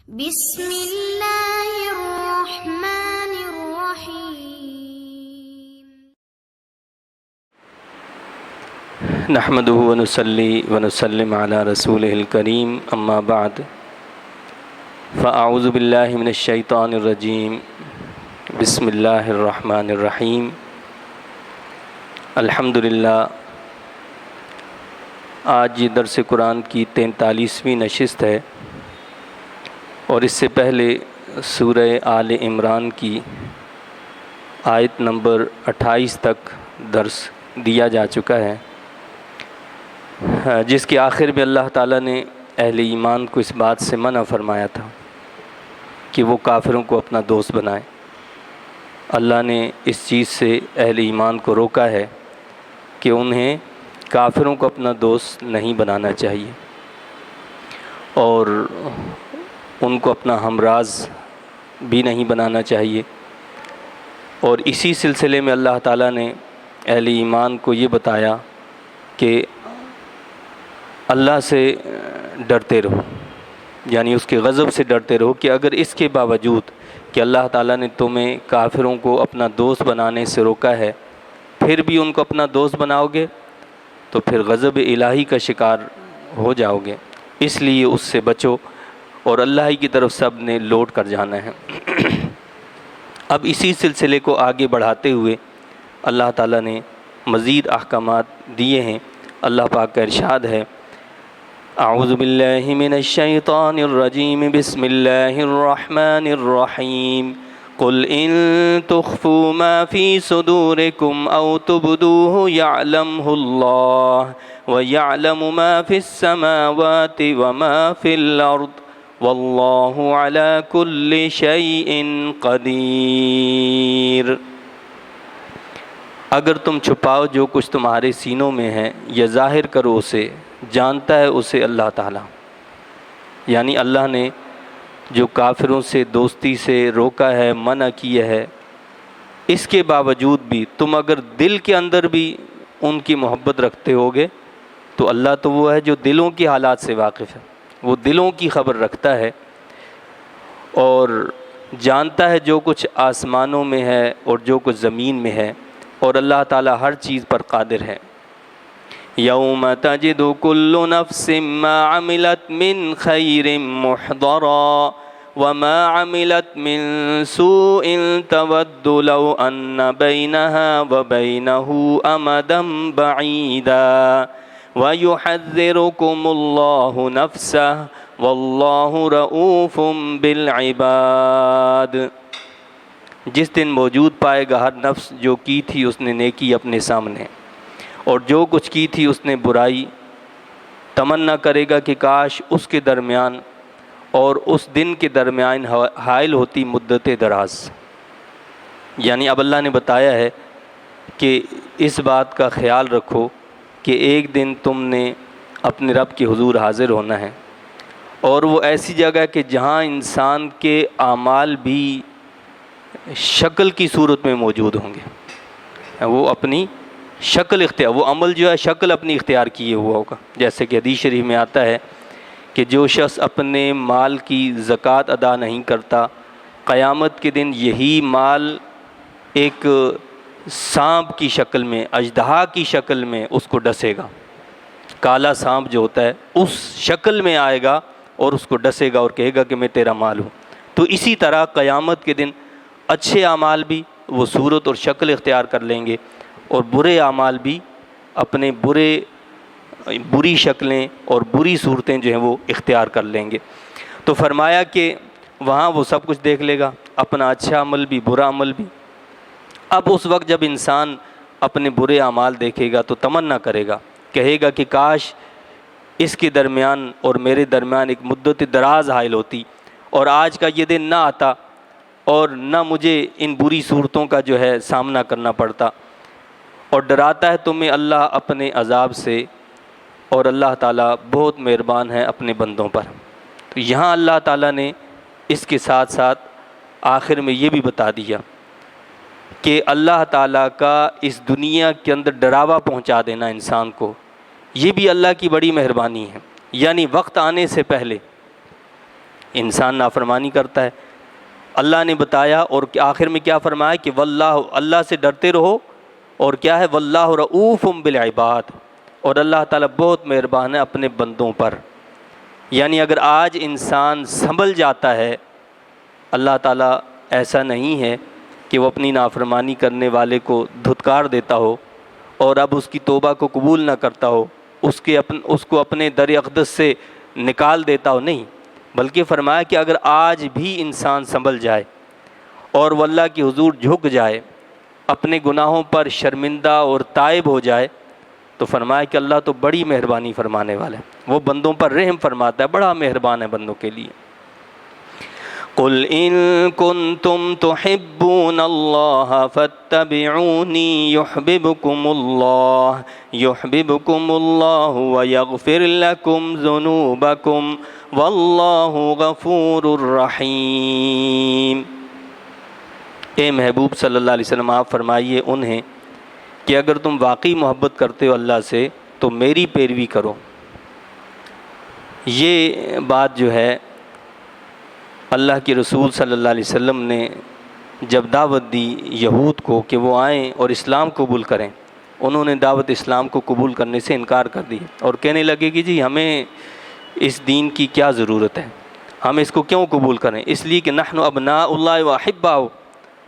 بسم اللہ الرحمن الرحیم۔ نحمده ونصلي ونسلم على رسوله الكريم اما بعد فاعوذ باللہ من الشیطان الرجیم بسم اللہ الرحمن الرحیم۔ الحمدللہ، آج یہ درس قرآن کی 43ویں نشست ہے اور اس سے پہلے سورہ آل عمران کی آیت نمبر 28 تک درس دیا جا چکا ہے، جس کے آخر میں اللہ تعالیٰ نے اہل ایمان کو اس بات سے منع فرمایا تھا کہ وہ کافروں کو اپنا دوست بنائیں۔ اللہ نے اس چیز سے اہل ایمان کو روکا ہے کہ انہیں کافروں کو اپنا دوست نہیں بنانا چاہیے اور ان کو اپنا ہمراز بھی نہیں بنانا چاہیے۔ اور اسی سلسلے میں اللہ تعالیٰ نے اہل ایمان کو یہ بتایا کہ اللہ سے ڈرتے رہو، یعنی اس کے غضب سے ڈرتے رہو کہ اگر اس کے باوجود کہ اللہ تعالیٰ نے تمہیں کافروں کو اپنا دوست بنانے سے روکا ہے، پھر بھی ان کو اپنا دوست بناؤ گے تو پھر غضب الہی کا شکار ہو جاؤ گے۔ اس لیے اس سے بچو اور اللہ ہی کی طرف سب نے لوٹ کر جانا ہے۔ اب اسی سلسلے کو آگے بڑھاتے ہوئے اللہ تعالیٰ نے مزید احکامات دیے ہیں۔ اللہ پاک کا ارشاد ہے، اعوذ باللہ من الشیطان الرجیم، بسم اللہ الرحمن الرحیم، قل ان تخفوا ما فی صدورکم او تبدوه یعلمہ اللہ ویعلم ما فی السماوات وما فی الارض واللہ علی کل شیء قدیر۔ اگر تم چھپاؤ جو کچھ تمہارے سینوں میں ہے یا ظاہر کرو اسے، جانتا ہے اسے اللہ تعالیٰ۔ یعنی اللہ نے جو کافروں سے دوستی سے روکا ہے، منع کیا ہے، اس کے باوجود بھی تم اگر دل کے اندر بھی ان کی محبت رکھتے ہوگے تو اللہ تو وہ ہے جو دلوں کی حالات سے واقف ہے، وہ دلوں کی خبر رکھتا ہے اور جانتا ہے جو کچھ آسمانوں میں ہے اور جو کچھ زمین میں ہے، اور اللہ تعالیٰ ہر چیز پر قادر ہے۔ یوم تجد کل نفس ما عملت من خیر محضرا وما عملت من سوء تود لو ان بینها وبینه امدا بعیدا وَيُحَذِّرُكُمُ اللَّهُ نَفْسَهُ وَاللَّهُ رَؤُوفٌ بِالْعِبَادِ۔ جس دن موجود پائے گا ہر نفس جو کی تھی اس نے نیکی اپنے سامنے، اور جو کچھ کی تھی اس نے برائی، تمنا کرے گا کہ کاش اس کے درمیان اور اس دن کے درمیان حائل ہوتی مدت دراز۔ یعنی اب اللہ نے بتایا ہے کہ اس بات کا خیال رکھو کہ ایک دن تم نے اپنے رب کے حضور حاضر ہونا ہے، اور وہ ایسی جگہ کہ جہاں انسان کے اعمال بھی شکل کی صورت میں موجود ہوں گے۔ وہ اپنی شکل اختیار، وہ عمل جو ہے شکل اپنی اختیار کیے ہوا ہوگا، جیسے کہ حدیث شریف میں آتا ہے کہ جو شخص اپنے مال کی زکوٰۃ ادا نہیں کرتا، قیامت کے دن یہی مال ایک سانپ کی شکل میں، اژدہا کی شکل میں اس کو ڈسے گا۔ کالا سانپ جو ہوتا ہے اس شکل میں آئے گا اور اس کو ڈسے گا اور کہے گا کہ میں تیرا مال ہوں۔ تو اسی طرح قیامت کے دن اچھے اعمال بھی وہ صورت اور شکل اختیار کر لیں گے، اور برے اعمال بھی اپنے بری شکلیں اور بری صورتیں جو ہیں وہ اختیار کر لیں گے۔ تو فرمایا کہ وہاں وہ سب کچھ دیکھ لے گا، اپنا اچھا عمل بھی برا عمل بھی۔ اب اس وقت جب انسان اپنے برے اعمال دیکھے گا تو تمنا کرے گا، کہے گا کہ کاش اس کے درمیان اور میرے درمیان ایک مدت دراز حائل ہوتی اور آج کا یہ دن نہ آتا اور نہ مجھے ان بری صورتوں کا جو ہے سامنا کرنا پڑتا۔ اور ڈراتا ہے تمہیں اللہ اپنے عذاب سے، اور اللہ تعالیٰ بہت مہربان ہے اپنے بندوں پر۔ تو یہاں اللہ تعالیٰ نے اس کے ساتھ ساتھ آخر میں یہ بھی بتا دیا کہ اللہ تعالیٰ کا اس دنیا کے اندر ڈراوا پہنچا دینا انسان کو، یہ بھی اللہ کی بڑی مہربانی ہے۔ یعنی وقت آنے سے پہلے انسان نافرمانی کرتا ہے۔ اللہ نے بتایا اور آخر میں کیا فرمایا کہ واللہ، اللہ سے ڈرتے رہو، اور کیا ہے واللہ رؤوف بالعباد، اور اللہ تعالیٰ بہت مہربان ہے اپنے بندوں پر۔ یعنی اگر آج انسان سنبھل جاتا ہے، اللہ تعالیٰ ایسا نہیں ہے کہ وہ اپنی نافرمانی کرنے والے کو دھتکار دیتا ہو اور اب اس کی توبہ کو قبول نہ کرتا ہو، اس کو اپنے در اقدس سے نکال دیتا ہو، نہیں، بلکہ فرمایا کہ اگر آج بھی انسان سنبھل جائے اور وہ اللہ کے حضور جھک جائے، اپنے گناہوں پر شرمندہ اور تائب ہو جائے، تو فرمایا کہ اللہ تو بڑی مہربانی فرمانے والا ہے، وہ بندوں پر رحم فرماتا ہے، بڑا مہربان ہے بندوں کے لیے۔ قل ان کنتم تحبون اللہ فاتبعونی یحببکم اللہ ویغفر لکم ذنوبکم واللہ غفور الرحیم۔ اے محبوب صلی اللہ علیہ وسلم، آپ فرمائیے انہیں کہ اگر تم واقعی محبت کرتے ہو اللہ سے تو میری پیروی کرو۔ یہ بات جو ہے اللہ کے رسول صلی اللہ علیہ وسلم نے جب دعوت دی یہود کو کہ وہ آئیں اور اسلام قبول کریں، انہوں نے دعوت اسلام کو قبول کرنے سے انکار کر دی اور کہنے لگے کہ جی ہمیں اس دین کی کیا ضرورت ہے، ہم اس کو کیوں قبول کریں، اس لیے کہ نحن ابناء اللہ و احباؤ،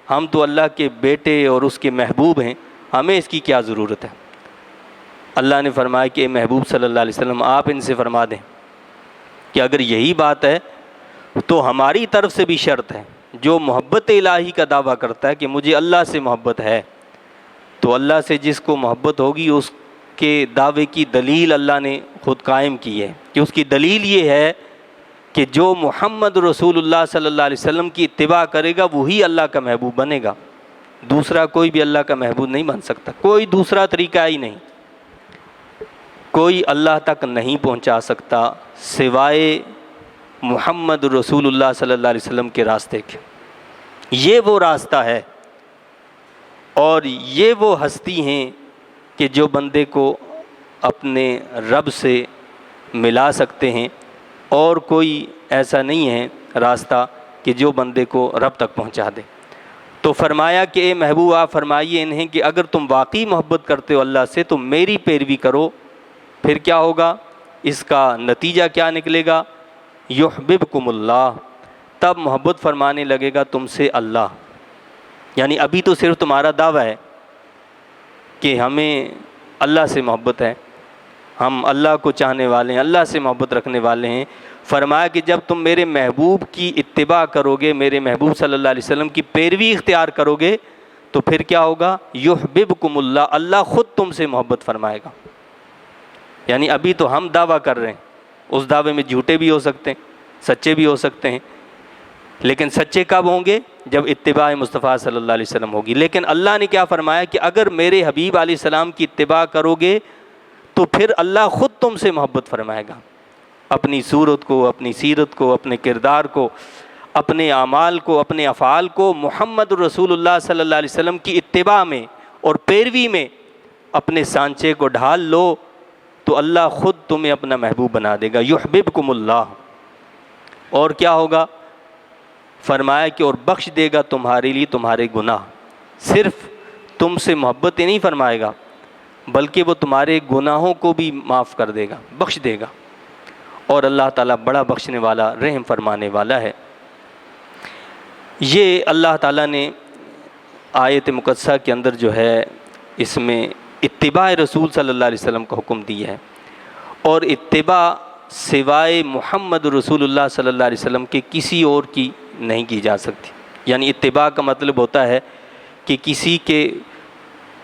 ہم تو اللہ کے بیٹے اور اس کے محبوب ہیں، ہمیں اس کی کیا ضرورت ہے۔ اللہ نے فرمایا کہ اے محبوب صلی اللہ علیہ وسلم، آپ ان سے فرما دیں کہ اگر یہی بات ہے تو ہماری طرف سے بھی شرط ہے، جو محبت الہی کا دعویٰ کرتا ہے کہ مجھے اللہ سے محبت ہے، تو اللہ سے جس کو محبت ہوگی اس کے دعوے کی دلیل اللہ نے خود قائم کی ہے، کہ اس کی دلیل یہ ہے کہ جو محمد رسول اللہ صلی اللہ علیہ وسلم کی اتباع کرے گا وہی اللہ کا محبوب بنے گا، دوسرا کوئی بھی اللہ کا محبوب نہیں بن سکتا، کوئی دوسرا طریقہ ہی نہیں، کوئی اللہ تک نہیں پہنچا سکتا سوائے محمد رسول اللہ صلی اللہ علیہ وسلم کے راستے کے۔ یہ وہ راستہ ہے اور یہ وہ ہستی ہیں کہ جو بندے کو اپنے رب سے ملا سکتے ہیں، اور کوئی ایسا نہیں ہے راستہ کہ جو بندے کو رب تک پہنچا دے۔ تو فرمایا کہ اے محبوب، آپ فرمائیے انہیں کہ اگر تم واقعی محبت کرتے ہو اللہ سے تو میری پیروی کرو، پھر کیا ہوگا، اس کا نتیجہ کیا نکلے گا، یحببکم اللہ، تب محبت فرمانے لگے گا تم سے اللہ۔ یعنی ابھی تو صرف تمہارا دعویٰ ہے کہ ہمیں اللہ سے محبت ہے، ہم اللہ کو چاہنے والے ہیں، اللہ سے محبت رکھنے والے ہیں۔ فرمایا کہ جب تم میرے محبوب کی اتباع کرو گے، میرے محبوب صلی اللہ علیہ وسلم کی پیروی اختیار کرو گے، تو پھر کیا ہوگا، یحببکم اللہ، اللہ خود تم سے محبت فرمائے گا۔ یعنی ابھی تو ہم دعویٰ کر رہے ہیں، اس دعوے میں جھوٹے بھی ہو سکتے ہیں، سچے بھی ہو سکتے ہیں، لیکن سچے کب ہوں گے، جب اتباع مصطفیٰ صلی اللہ علیہ وسلم ہوگی۔ لیکن اللہ نے کیا فرمایا کہ اگر میرے حبیب علیہ السلام کی اتباع کرو گے تو پھر اللہ خود تم سے محبت فرمائے گا، اپنی صورت کو، اپنی سیرت کو، اپنے کردار کو، اپنے اعمال کو، اپنے افعال کو محمد رسول اللہ صلی اللہ علیہ وسلم کی اتباع میں اور پیروی میں اپنے سانچے کو ڈھال لو تو اللہ خود تمہیں اپنا محبوب بنا دے گا، یحببکم اللہ۔ اور کیا ہوگا، فرمایا کہ اور بخش دے گا تمہارے لیے تمہارے گناہ، صرف تم سے محبت ہی نہیں فرمائے گا بلکہ وہ تمہارے گناہوں کو بھی معاف کر دے گا، بخش دے گا، اور اللہ تعالیٰ بڑا بخشنے والا، رحم فرمانے والا ہے۔ یہ اللہ تعالیٰ نے آیت مقدسہ کے اندر جو ہے اس میں اتباع رسول صلی اللہ علیہ وسلم کا حکم دیا ہے، اور اتباع سوائے محمد رسول اللہ صلی اللہ علیہ وسلم کے کسی اور کی نہیں کی جا سکتی۔ یعنی اتباع کا مطلب ہوتا ہے کہ کسی کے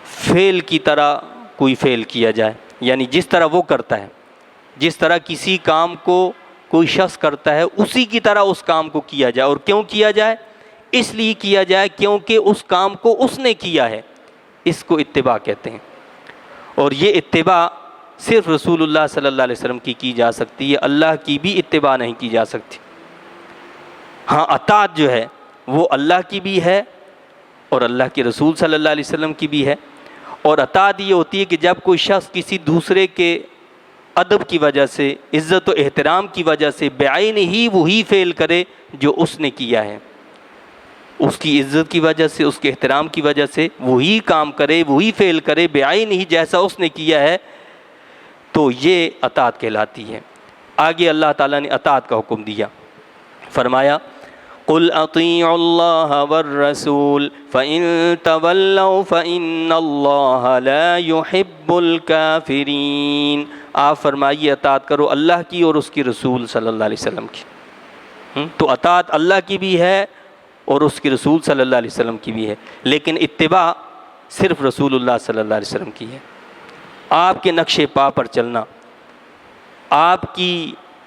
فعل کی طرح کوئی فعل کیا جائے، یعنی جس طرح وہ کرتا ہے، جس طرح کسی کام کو کوئی شخص کرتا ہے اسی کی طرح اس کام کو کیا جائے۔ اور کیوں کیا جائے، اس لیے کیا جائے کیونکہ اس کام کو اس نے کیا ہے، اس کو اتباع کہتے ہیں۔ اور یہ اتباع صرف رسول اللہ صلی اللہ علیہ وسلم کی جا سکتی ہے، اللہ کی بھی اتباع نہیں کی جا سکتی۔ ہاں اطاعت جو ہے وہ اللہ کی بھی ہے اور اللہ کے رسول صلی اللہ علیہ وسلم کی بھی ہے۔ اور اطاعت یہ ہوتی ہے کہ جب کوئی شخص کسی دوسرے کے ادب کی وجہ سے، عزت و احترام کی وجہ سے بعین ہی وہی فعل کرے جو اس نے کیا ہے، اس کی عزت کی وجہ سے، اس کے احترام کی وجہ سے وہی کام کرے، وہی فعل کرے بعین ہی جیسا اس نے کیا ہے، تو یہ اطاعت کہلاتی ہے۔ آگے اللہ تعالیٰ نے اطاعت کا حکم دیا، فرمایا قُلْ أَطِيعُوا اللَّهَ وَالرَّسُولَ فَإِن تَوَلَّوْا فَإِنَّ اللَّهَ لَا يُحِبُّ الْكَافِرِينَ، آپ فرمائیے اطاعت کرو اللہ کی اور اس کی رسول صلی اللہ علیہ وسلم کی۔ تو اطاعت اللہ کی بھی ہے اور اس کے رسول صلی اللہ علیہ وسلم کی بھی ہے، لیکن اتباع صرف رسول اللہ صلی اللہ علیہ وسلم کی ہے۔ آپ کے نقش پا پر چلنا، آپ کی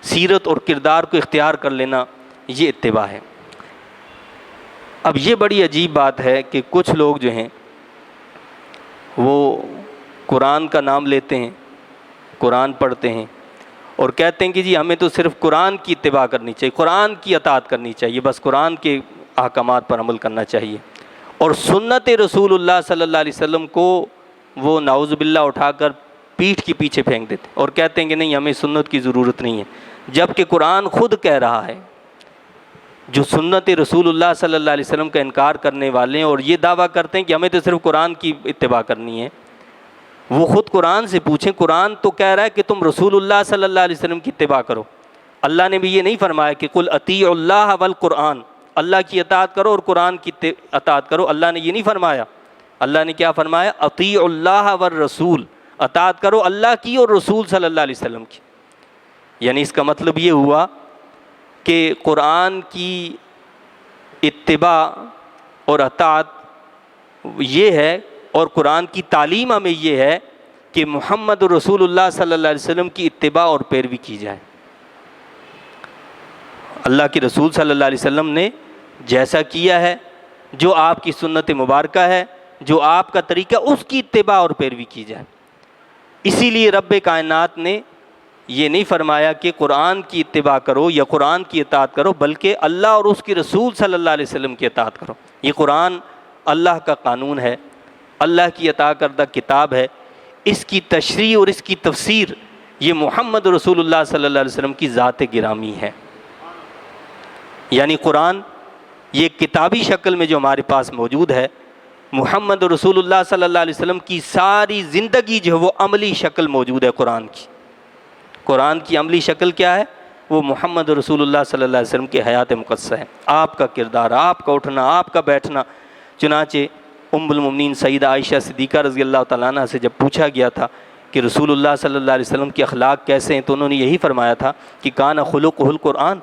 سیرت اور کردار کو اختیار کر لینا، یہ اتباع ہے۔ اب یہ بڑی عجیب بات ہے کہ کچھ لوگ جو ہیں وہ قرآن کا نام لیتے ہیں، قرآن پڑھتے ہیں اور کہتے ہیں کہ جی ہمیں تو صرف قرآن کی اتباع کرنی چاہیے، قرآن کی اطاعت کرنی چاہیے، بس قرآن کے احکامات پر عمل کرنا چاہیے، اور سنت رسول اللہ صلی اللہ علیہ وسلم کو وہ نعوذ باللہ اٹھا کر پیٹھ کے پیچھے پھینک دیتے اور کہتے ہیں کہ نہیں ہمیں سنت کی ضرورت نہیں ہے، جبکہ قرآن خود کہہ رہا ہے، جو سنت رسول اللہ صلی اللہ علیہ وسلم کا انکار کرنے والے ہیں اور یہ دعویٰ کرتے ہیں کہ ہمیں تو صرف قرآن کی اتباع کرنی ہے، وہ خود قرآن سے پوچھیں، قرآن تو کہہ رہا ہے کہ تم رسول اللہ صلی اللہ علیہ وسلم کی اتباع کرو۔ اللہ نے بھی یہ نہیں فرمایا کہ قُلْ أَطِيعُوا اللَّهَ وَالْقُرْآنَ، اللہ کی اطاعت کرو اور قرآن کی اطاعت کرو، اللہ نے یہ نہیں فرمایا۔ اللہ نے کیا فرمایا؟ أَطِيعُوا اللَّهَ وَالرَّسُولَ، اطاعت کرو اللہ کی اور رسول صلی اللہ علیہ وسلم کی۔ یعنی اس کا مطلب یہ ہوا کہ قرآن کی اتباع اور اطاعت یہ ہے، اور قرآن کی تعلیم ہمیں یہ ہے کہ محمد رسول اللہ صلی اللہ علیہ وسلم کی اتباع اور پیروی کی جائے۔ اللہ کے رسول صلی اللہ علیہ وسلم نے جیسا کیا ہے، جو آپ کی سنت مبارکہ ہے، جو آپ کا طریقہ، اس کی اتباع اور پیروی کی جائے۔ اسی لیے رب کائنات نے یہ نہیں فرمایا کہ قرآن کی اتباع کرو یا قرآن کی اطاعت کرو، بلکہ اللہ اور اس کے رسول صلی اللہ علیہ وسلم کی اطاعت کرو۔ یہ قرآن اللہ کا قانون ہے، اللہ کی عطا کردہ کتاب ہے، اس کی تشریح اور اس کی تفسیر یہ محمد رسول اللہ صلی اللہ علیہ وسلم کی ذات گرامی ہے۔ یعنی قرآن یہ کتابی شکل میں جو ہمارے پاس موجود ہے، محمد رسول اللہ صلی اللہ علیہ وسلم کی ساری زندگی جو ہے وہ عملی شکل موجود ہے قرآن کی۔ قرآن کی عملی شکل کیا ہے؟ وہ محمد رسول اللہ صلی اللہ علیہ وسلم کی حیات مقدسہ ہے، آپ کا کردار، آپ کا اٹھنا، آپ کا بیٹھنا۔ چنانچہ ام المؤمنین سیدہ عائشہ صدیقہ رضی اللہ تعالیٰ عنہ سے جب پوچھا گیا تھا کہ رسول اللہ صلی اللہ علیہ وسلم کے اخلاق کیسے ہیں، تو انہوں نے یہی فرمایا تھا کہ کان خلقہ القرآن،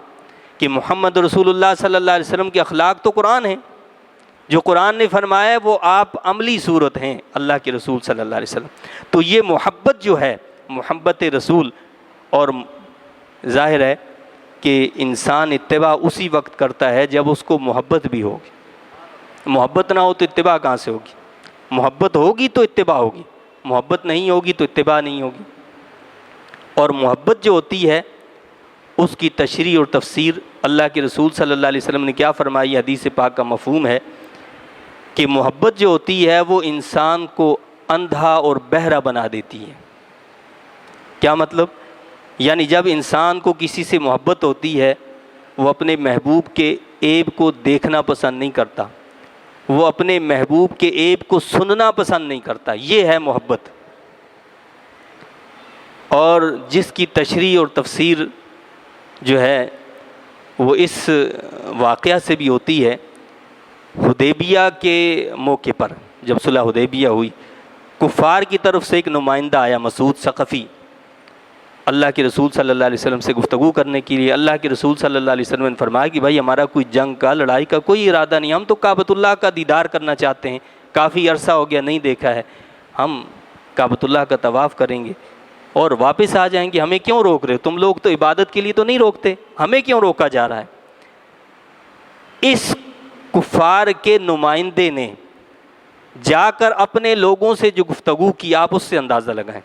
کہ محمد رسول اللہ صلی اللہ علیہ وسلم کے اخلاق تو قرآن ہیں، جو قرآن نے فرمایا ہے وہ آپ عملی صورت ہیں اللہ کے رسول صلی اللہ علیہ وسلم۔ تو یہ محبت جو ہے، محبت رسول، اور ظاہر ہے کہ انسان اتباع اسی وقت کرتا ہے جب اس کو محبت بھی ہوگی۔ محبت نہ ہو تو اتباع کہاں سے ہوگی؟ محبت ہوگی تو اتباع ہوگی، محبت نہیں ہوگی تو اتباع نہیں ہوگی۔ اور محبت جو ہوتی ہے اس کی تشریح اور تفسیر اللہ کے رسول صلی اللہ علیہ وسلم نے کیا فرمائی، حدیث پاک کا مفہوم ہے کہ محبت جو ہوتی ہے وہ انسان کو اندھا اور بہرا بنا دیتی ہے۔ کیا مطلب؟ یعنی جب انسان کو کسی سے محبت ہوتی ہے وہ اپنے محبوب کے عیب کو دیکھنا پسند نہیں کرتا، وہ اپنے محبوب کے عیب کو سننا پسند نہیں کرتا، یہ ہے محبت۔ اور جس کی تشریح اور تفسیر جو ہے وہ اس واقعہ سے بھی ہوتی ہے۔ حدیبیہ کے موقع پر جب صلح حدیبیہ ہوئی، کفار کی طرف سے ایک نمائندہ آیا، مسعود ثقفی، اللہ کے رسول صلی اللہ علیہ وسلم سے گفتگو کرنے کے لیے۔ اللہ کے رسول صلی اللہ علیہ وسلم نے فرمایا کہ بھائی ہمارا کوئی جنگ کا، لڑائی کا کوئی ارادہ نہیں، ہم تو کعبۃ اللہ کا دیدار کرنا چاہتے ہیں، کافی عرصہ ہو گیا نہیں دیکھا ہے، ہم کعبۃ اللہ کا طواف کریں گے اور واپس آ جائیں گے، ہمیں کیوں روک رہے ہو؟ تم لوگ تو عبادت کے لیے تو نہیں روکتے، ہمیں کیوں روکا جا رہا ہے؟ اس کفار کے نمائندے نے جا کر اپنے لوگوں سے جو گفتگو کی، آپ اس سے اندازہ لگائیں۔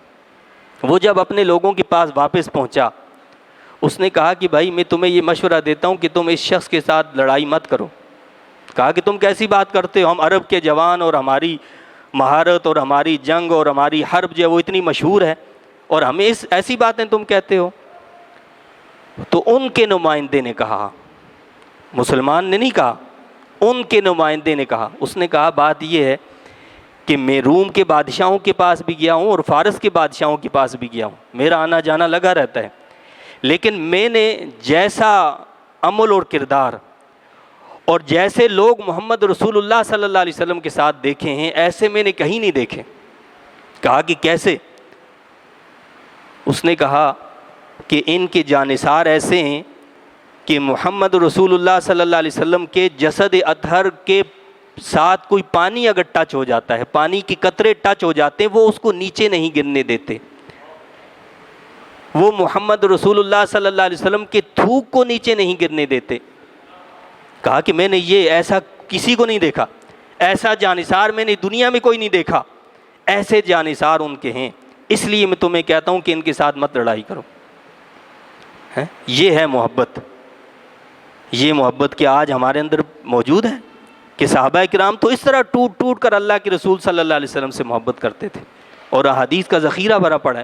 وہ جب اپنے لوگوں کے پاس واپس پہنچا، اس نے کہا کہ بھائی میں تمہیں یہ مشورہ دیتا ہوں کہ تم اس شخص کے ساتھ لڑائی مت کرو۔ کہا کہ تم کیسی بات کرتے ہو، ہم عرب کے جوان اور ہماری مہارت اور ہماری جنگ اور ہماری حرب جو ہے وہ اتنی مشہور ہے، اور ہمیں ایسی باتیں تم کہتے ہو؟ تو ان کے نمائندے نے کہا، مسلمان نے نہیں کہا، ان کے نمائندے نے کہا، اس نے کہا بات یہ ہے کہ میں روم کے بادشاہوں کے پاس بھی گیا ہوں اور فارس کے بادشاہوں کے پاس بھی گیا ہوں، میرا آنا جانا لگا رہتا ہے، لیکن میں نے جیسا عمل اور کردار اور جیسے لوگ محمد رسول اللہ صلی اللہ علیہ وسلم کے ساتھ دیکھے ہیں ایسے میں نے کہیں نہیں دیکھے۔ کہا کہ کیسے؟ اس نے کہا کہ ان کے جانثار ایسے ہیں کہ محمد رسول اللہ صلی اللہ علیہ وسلم کے جسد اطہر کے ساتھ کوئی پانی اگر ٹچ ہو جاتا ہے، پانی کے قطرے ٹچ ہو جاتے ہیں، وہ اس کو نیچے نہیں گرنے دیتے، وہ محمد رسول اللہ صلی اللہ علیہ وسلم کے تھوک کو نیچے نہیں گرنے دیتے۔ کہا کہ میں نے یہ ایسا کسی کو نہیں دیکھا، ایسا جانثار میں نے دنیا میں کوئی نہیں دیکھا، ایسے جانثار ان کے ہیں، اس لیے میں تمہیں کہتا ہوں کہ ان کے ساتھ مت لڑائی کرو۔ یہ ہے محبت، یہ محبت کہ آج ہمارے اندر موجود ہے کہ صحابہ کرام تو اس طرح ٹوٹ ٹوٹ کر اللہ کے رسول صلی اللہ علیہ وسلم سے محبت کرتے تھے، اور احادیث کا ذخیرہ بھرا پڑا ہے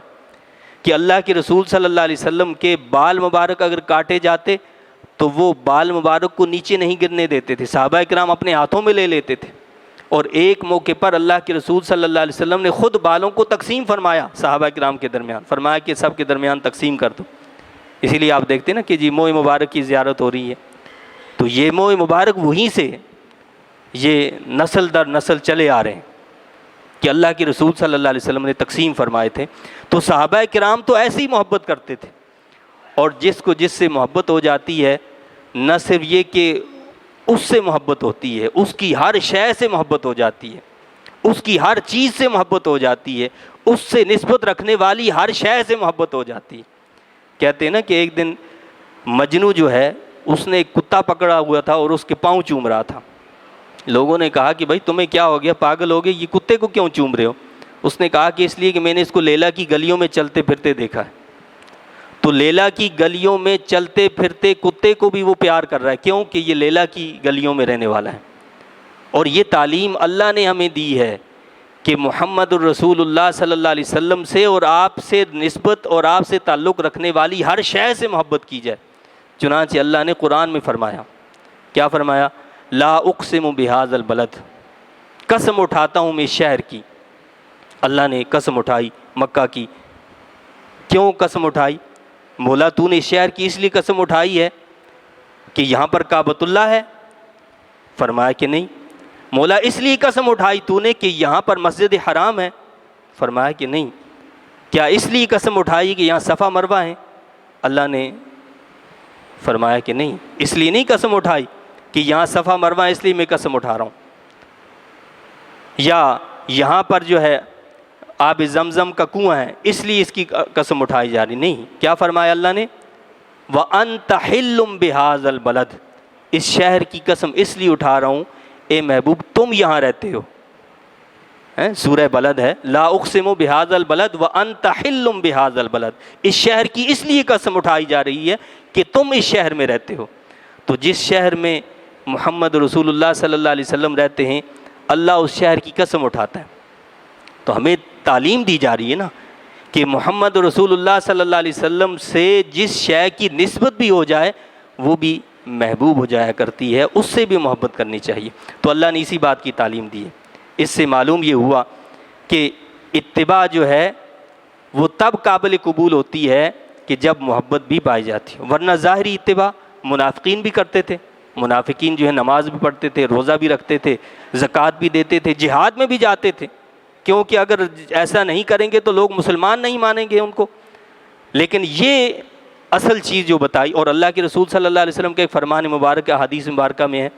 کہ اللہ کے رسول صلی اللہ علیہ وسلم کے بال مبارک اگر کاٹے جاتے تو وہ بال مبارک کو نیچے نہیں گرنے دیتے تھے، صحابہ کرام اپنے ہاتھوں میں لے لیتے تھے، اور ایک موقع پر اللہ کے رسول صلی اللہ علیہ وسلم نے خود بالوں کو تقسیم فرمایا صحابہ کرام کے درمیان، فرمایا کہ سب کے درمیان تقسیم کر دو۔ اسی لیے آپ دیکھتے ہیں نا کہ جی موئے مبارک کی زیارت ہو رہی ہے، تو یہ موئے مبارک وہیں سے یہ نسل در نسل چلے آ رہے ہیں کہ اللہ کے رسول صلی اللہ علیہ وسلم نے تقسیم فرمائے تھے۔ تو صحابہ کرام تو ایسی محبت کرتے تھے، اور جس کو جس سے محبت ہو جاتی ہے، نہ صرف یہ کہ اس سے محبت ہوتی ہے، اس کی ہر شے سے محبت ہو جاتی ہے، اس کی ہر چیز سے محبت ہو جاتی ہے، اس سے نسبت رکھنے والی ہر شے سے محبت ہو جاتی ہے۔ کہتے ہیں نا کہ ایک دن مجنو جو ہے اس نے ایک کتا پکڑا ہوا تھا اور اس کے پاؤں چوم رہا تھا، لوگوں نے کہا کہ بھائی تمہیں کیا ہو گیا، پاگل ہو گئے، یہ کتے کو کیوں چوم رہے ہو؟ اس نے کہا کہ اس لیے کہ میں نے اس کو لیلا کی گلیوں میں چلتے پھرتے دیکھا ہے، تو لیلا کی گلیوں میں چلتے پھرتے کتے کو بھی وہ پیار کر رہا ہے، کیوں کہ یہ لیلا کی گلیوں میں رہنے والا ہے۔ اور یہ تعلیم اللہ نے ہمیں دی ہے کہ محمد الرسول اللہ صلی اللہ علیہ وسلم سے اور آپ سے نسبت اور آپ سے تعلق رکھنے والی ہر شے سے محبت کی جائے۔ چنانچہ اللہ نے قرآن میں فرمایا، کیا فرمایا؟ لا اقسم بہذا البلد، قسم اٹھاتا ہوں میں اس شہر کی۔ اللہ نے قسم اٹھائی مکہ کی۔ کیوں قسم اٹھائی؟ مولا تو نے اس شہر کی اس لیے قسم اٹھائی ہے کہ یہاں پر کعبۃ اللہ ہے؟ فرمایا کہ نہیں۔ مولا اس لیے قسم اٹھائی تو نے کہ یہاں پر مسجد حرام ہے؟ فرمایا کہ نہیں۔ کیا اس لیے قسم اٹھائی کہ یہاں صفا مروہ ہیں؟ اللہ نے فرمایا کہ نہیں، اس لیے نہیں قسم اٹھائی کہ یہاں صفا مروہ ہے اس لیے میں قسم اٹھا رہا ہوں، یا یہاں پر جو ہے آب زمزم کا کنواں ہے اس لیے اس کی قسم اٹھائی جا رہی، نہیں۔ کیا فرمایا اللہ نے؟ وَأَنْتَ حِلٌّ بِهَذَا الْبَلَدِ، اس شہر کی قسم اس لیے اٹھا رہا ہوں اے محبوب تم یہاں رہتے ہو۔ سورہ بلد ہے، لا اقسم بہذا البلد وانت حل بہذا البلد، اس شہر کی اس لیے قسم اٹھائی جا رہی ہے کہ تم اس شہر میں رہتے ہو۔ تو جس شہر میں محمد رسول اللہ صلی اللہ علیہ وسلم رہتے ہیں اللہ اس شہر کی قسم اٹھاتا ہے۔ تو ہمیں تعلیم دی جا رہی ہے نا کہ محمد رسول اللہ صلی اللہ علیہ وسلم سے جس شے کی نسبت بھی ہو جائے وہ بھی محبوب ہو جایا کرتی ہے، اس سے بھی محبت کرنی چاہیے۔ تو اللہ نے اسی بات کی تعلیم دی ہے۔ اس سے معلوم یہ ہوا کہ اتباع جو ہے وہ تب قابل قبول ہوتی ہے کہ جب محبت بھی پائی جاتی ہے، ورنہ ظاہری اتباع منافقین بھی کرتے تھے۔ منافقین جو ہے نماز بھی پڑھتے تھے، روزہ بھی رکھتے تھے، زکوٰۃ بھی دیتے تھے، جہاد میں بھی جاتے تھے، کیونکہ اگر ایسا نہیں کریں گے تو لوگ مسلمان نہیں مانیں گے ان کو۔ لیکن یہ اصل چیز جو بتائی، اور اللہ کے رسول صلی اللہ علیہ وسلم کے ایک فرمان مبارک حدیث مبارکہ میں ہے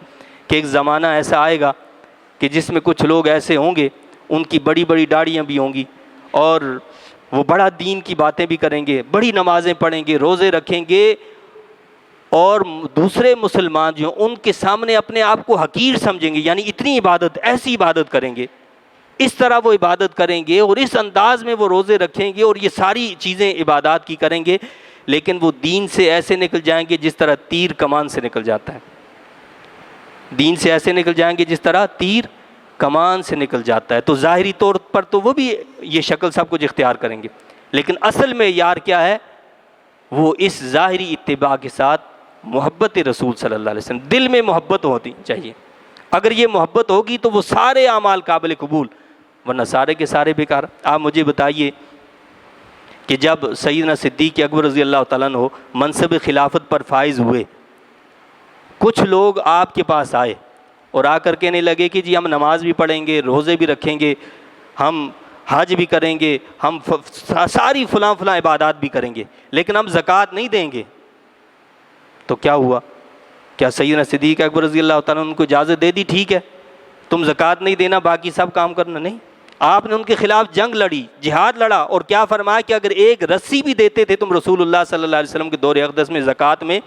کہ ایک زمانہ ایسا آئے گا کہ جس میں کچھ لوگ ایسے ہوں گے ان کی بڑی بڑی داڑھیاں بھی ہوں گی اور وہ بڑا دین کی باتیں بھی کریں گے، بڑی نمازیں پڑھیں گے، روزے رکھیں گے، اور دوسرے مسلمان جو ہیں ان کے سامنے اپنے آپ کو حقیر سمجھیں گے، یعنی اتنی عبادت، ایسی عبادت کریں گے، اس طرح وہ عبادت کریں گے اور اس انداز میں وہ روزے رکھیں گے اور یہ ساری چیزیں عبادات کی کریں گے، لیکن وہ دین سے ایسے نکل جائیں گے جس طرح تیر کمان سے نکل جاتا ہے۔ دین سے ایسے نکل جائیں گے جس طرح تیر کمان سے نکل جاتا ہے۔ تو ظاہری طور پر تو وہ بھی یہ شکل سب کچھ اختیار کریں گے، لیکن اصل معیار کیا ہے؟ وہ اس ظاہری اتباع کے ساتھ محبت رسول صلی اللہ علیہ وسلم، دل میں محبت ہوتی چاہیے. اگر یہ محبت ہوگی تو وہ سارے اعمال قابل قبول، ورنہ سارے کے سارے بیکار. آپ مجھے بتائیے کہ جب سیدنا صدیق اکبر رضی اللہ تعالیٰ عنہ منصب خلافت پر فائز ہوئے، کچھ لوگ آپ کے پاس آئے اور آ کر کہنے لگے کہ جی ہم نماز بھی پڑھیں گے، روزے بھی رکھیں گے، ہم حج بھی کریں گے، ہم ساری فلاں عبادات بھی کریں گے، لیکن ہم زکوٰۃ نہیں دیں گے. تو کیا ہوا؟ کیا سیدنا صدیق اکبر رضی اللہ تعالیٰ ان کو اجازت دے دی ٹھیک ہے تم زکوٰۃ نہیں دینا باقی سب کام کرنا؟ نہیں، آپ نے ان کے خلاف جنگ لڑی، جہاد لڑا، اور کیا فرمایا کہ اگر ایک رسی بھی دیتے تھے تم رسول اللہ صلی اللہ علیہ وسلم کے دور اقدس میں زکوٰۃ میں،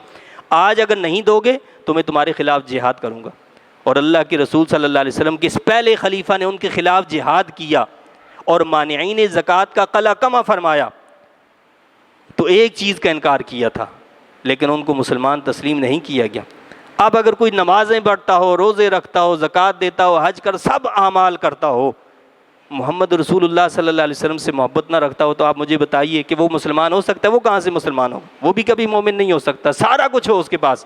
آج اگر نہیں دو گے تو میں تمہارے خلاف جہاد کروں گا. اور اللہ کے رسول صلی اللہ علیہ وسلم کے اس پہلے خلیفہ نے ان کے خلاف جہاد کیا اور مانعین زکوٰۃ کا قلع کما فرمایا. تو ایک چیز کا انکار کیا تھا لیکن ان کو مسلمان تسلیم نہیں کیا گیا. اب اگر کوئی نمازیں پڑھتا ہو، روزے رکھتا ہو، زکوٰۃ دیتا ہو، حج کر سب اعمال کرتا ہو، محمد رسول اللہ صلی اللہ علیہ وسلم سے محبت نہ رکھتا ہو، تو آپ مجھے بتائیے کہ وہ مسلمان ہو سکتا ہے؟ وہ کہاں سے مسلمان ہو؟ وہ بھی کبھی مومن نہیں ہو سکتا. سارا کچھ ہو اس کے پاس،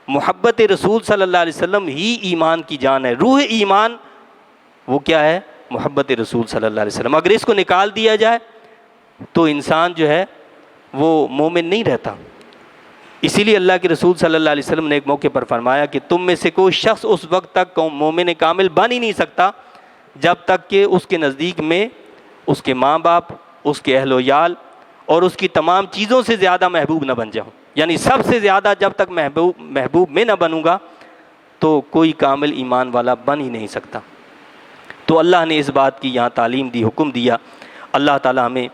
محبت رسول صلی اللہ علیہ وسلم ہی ایمان کی جان ہے. روح ایمان وہ کیا ہے؟ محبت رسول صلی اللہ علیہ وسلم. اگر اس کو نکال دیا جائے تو انسان جو ہے وہ مومن نہیں رہتا. اسی لیے اللہ کے رسول صلی اللہ علیہ وسلم نے ایک موقع پر فرمایا کہ تم میں سے کوئی شخص اس وقت تک مومن کامل بن ہی نہیں سکتا جب تک کہ اس کے نزدیک میں اس کے ماں باپ، اس کے اہل و عیال اور اس کی تمام چیزوں سے زیادہ محبوب نہ بن جاؤں. یعنی سب سے زیادہ جب تک محبوب میں نہ بنوں گا تو کوئی کامل ایمان والا بن ہی نہیں سکتا. تو اللہ نے اس بات کی یہاں تعلیم دی، حکم دیا. اللہ تعالیٰ ہمیں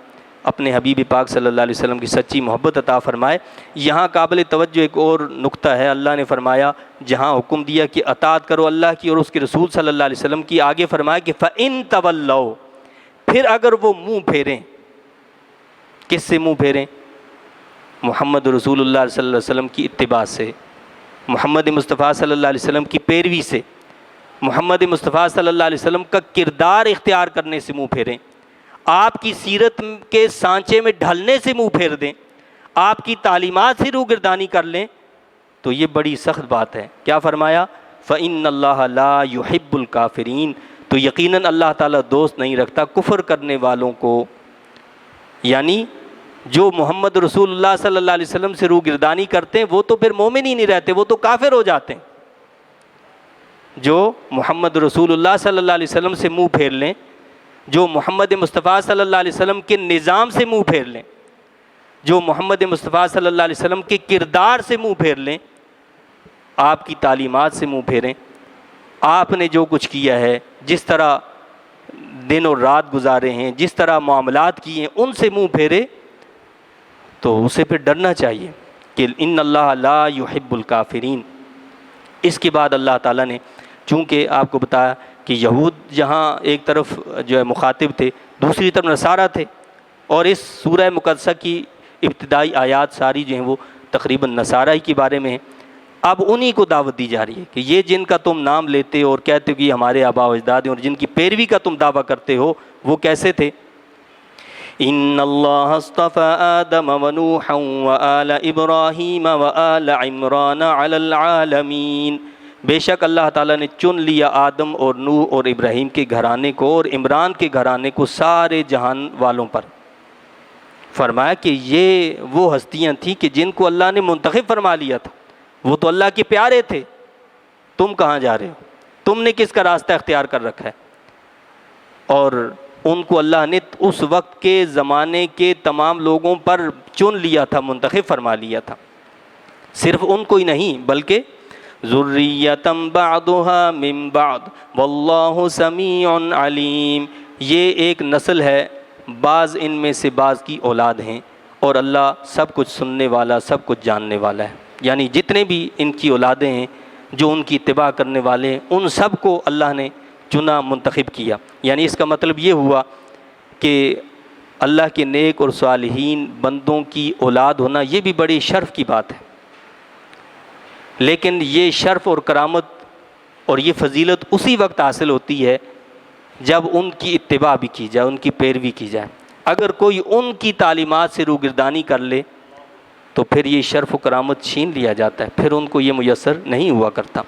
اپنے حبیب پاک صلی اللہ علیہ وسلم کی سچی محبت عطا فرمائے. یہاں قابل توجہ ایک اور نقطہ ہے. اللہ نے فرمایا جہاں حکم دیا کہ اطاعت کرو اللہ کی اور اس کے رسول صلی اللہ علیہ وسلم کی، آگے فرمایا کہ فَإِن تَوَلَّوْا، پھر اگر وہ منہ پھیریں. کس سے منہ پھیریں؟ محمد رسول اللہ صلی اللہ علیہ وسلم کی اتباع سے، محمد مصطفیٰ صلی اللہ علیہ وسلم کی پیروی سے، محمد مصطفیٰ صلی اللہ علیہ وسلم کا کردار اختیار کرنے سے منہ پھیریں، آپ کی سیرت کے سانچے میں ڈھلنے سے منہ پھیر دیں، آپ کی تعلیمات سے روگردانی کر لیں، تو یہ بڑی سخت بات ہے. کیا فرمایا؟ فَإِنَّ اللَّهَ لَا يُحِبُّ الْكَافِرِينَ، تو یقیناً اللہ تعالیٰ دوست نہیں رکھتا کفر کرنے والوں کو. یعنی جو محمد رسول اللہ صلی اللہ علیہ وسلم سے روگردانی کرتے ہیں وہ تو پھر مومن ہی نہیں رہتے، وہ تو کافر ہو جاتے ہیں. جو محمد رسول اللہ صلی اللہ علیہ وسلم سے منہ پھیر لیں، جو محمد مصطفیٰ صلی اللہ علیہ وسلم کے نظام سے منہ پھیر لیں، جو محمد مصطفیٰ صلی اللہ علیہ وسلم کے کردار سے منہ پھیر لیں، آپ کی تعلیمات سے منہ پھیریں، آپ نے جو کچھ کیا ہے، جس طرح دن اور رات گزارے ہیں، جس طرح معاملات کیے ہیں، ان سے منہ پھیرے، تو اسے پھر ڈرنا چاہیے کہ ان اللہ لا یحب الکافرین. اس کے بعد اللہ تعالیٰ نے چونکہ آپ کو بتایا کہ یہود جہاں ایک طرف جو ہے مخاطب تھے، دوسری طرف نصارہ تھے، اور اس سورہ مقدسہ کی ابتدائی آیات ساری جو ہیں وہ تقریباً نصارہ ہی کے بارے میں ہیں. اب انہی کو دعوت دی جا رہی ہے کہ یہ جن کا تم نام لیتے ہو اور کہتے ہو کہ ہمارے آباء و اجداد ہیں، اور جن کی پیروی کا تم دعویٰ کرتے ہو، وہ کیسے تھے؟ ان اللہ اصطفى آدم ونوحا وآل ابراہیم وآل عمران علی العالمین، بے شک اللہ تعالیٰ نے چن لیا آدم اور نوح اور ابراہیم کے گھرانے کو اور عمران کے گھرانے کو سارے جہان والوں پر. فرمایا کہ یہ وہ ہستیاں تھیں کہ جن کو اللہ نے منتخب فرما لیا تھا، وہ تو اللہ کے پیارے تھے. تم کہاں جا رہے ہو؟ تم نے کس کا راستہ اختیار کر رکھا ہے؟ اور ان کو اللہ نے اس وقت کے زمانے کے تمام لوگوں پر چن لیا تھا، منتخب فرما لیا تھا. صرف ان کو ہی نہیں بلکہ ذریۃ بعضها من بعض واللہ سمیع علیم، یہ ایک نسل ہے، بعض ان میں سے بعض کی اولاد ہیں، اور اللہ سب کچھ سننے والا، سب کچھ جاننے والا ہے. یعنی جتنے بھی ان کی اولادیں ہیں جو ان کی اتباع کرنے والے ہیں، ان سب کو اللہ نے چنا، منتخب کیا. یعنی اس کا مطلب یہ ہوا کہ اللہ کے نیک اور صالحین بندوں کی اولاد ہونا یہ بھی بڑی شرف کی بات ہے. لیکن یہ شرف اور کرامت اور یہ فضیلت اسی وقت حاصل ہوتی ہے جب ان کی اتباع بھی کی جائے، ان کی پیروی کی جائے. اگر کوئی ان کی تعلیمات سے روگردانی کر لے تو پھر یہ شرف و کرامت چھین لیا جاتا ہے، پھر ان کو یہ میسر نہیں ہوا کرتا۔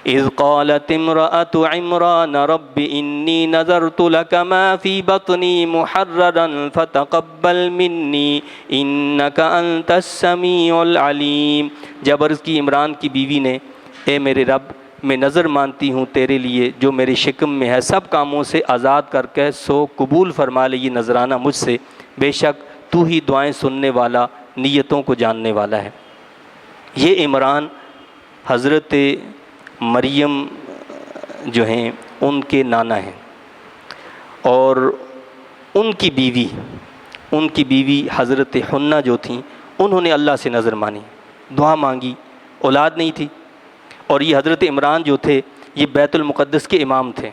اذ قالت امرأة عمران رب انی نذرت لك ما في بطنی محررا فتقبل منی انك انت السمیع العلیم۔ جب عرض کی عمران کی بیوی نے، اے میرے رب میں نظر مانتی ہوں تیرے لیے جو میرے شکم میں ہے سب کاموں سے آزاد کر کے، سو قبول فرما لے یہ نذرانہ مجھ سے، بے شک تو ہی دعائیں سننے والا، نیتوں کو جاننے والا ہے۔ یہ عمران حضرت مریم جو ہیں ان کے نانا ہیں، اور ان کی بیوی حضرت حنہ جو تھیں انہوں نے اللہ سے نظر مانی، دعا مانگی، اولاد نہیں تھی۔ اور یہ حضرت عمران جو تھے یہ بیت المقدس کے امام تھے،